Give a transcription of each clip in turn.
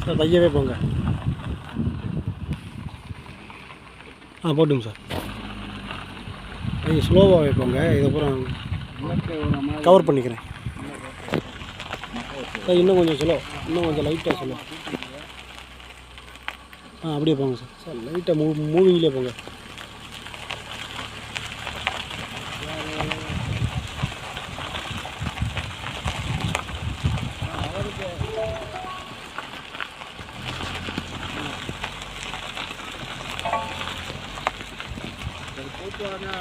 Sir தையவே போங்க. போட்டுங்க sir. நீங்கள் ஸ்லோவாக வைப்போங்க. இதுக்கப்புறம் கவர் பண்ணிக்கிறேன் சார். இன்னும் கொஞ்சம் ஸ்லோ, இன்னும் கொஞ்சம் லைட்டாக ஸ்லோ. அப்படியே போங்க சார். சார் லைட்டாக மூவிங்லேயே போங்க.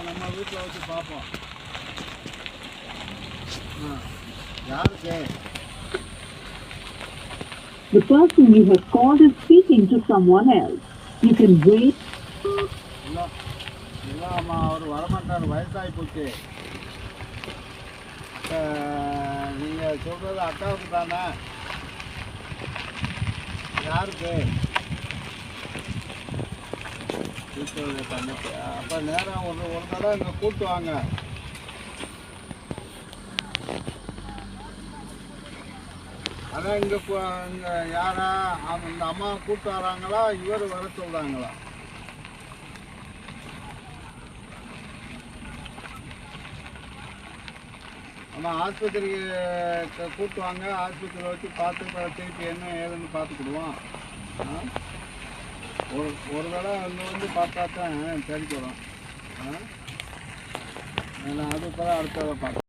நம்ம வீட்டில் வச்சு பார்ப்போம். யாருக்கு? The person you have called is speaking to someone else. You can wait. இல்லைம்மா, அவர் வரமாட்டார், வயசாகி போச்சு. நீங்கள் சொல்கிறது அக்காவுக்கு தானே? யாருக்கு? தங்கச்சி. அப்போ நேரம் ஒரு தடவை இங்கே கூப்பிட்டு வாங்க. அதான் இங்கே யாரா இந்த அம்மா கூப்பிட்டு வராங்களா, இவர் வர சொல்கிறாங்களா? ஆனால் ஆஸ்பத்திரிக்கு கூப்பிட்டு வாங்க. ஆஸ்பத்திரியில் வச்சு பார்த்து திருப்பி என்ன ஏதுன்னு பார்த்துக்கிடுவோம். ஒரு தடவை அங்கே வந்து பார்த்தா தான் சரிக்கு வரும். ஏன்னா அது இப்போ தான் அடுத்த பார்க்க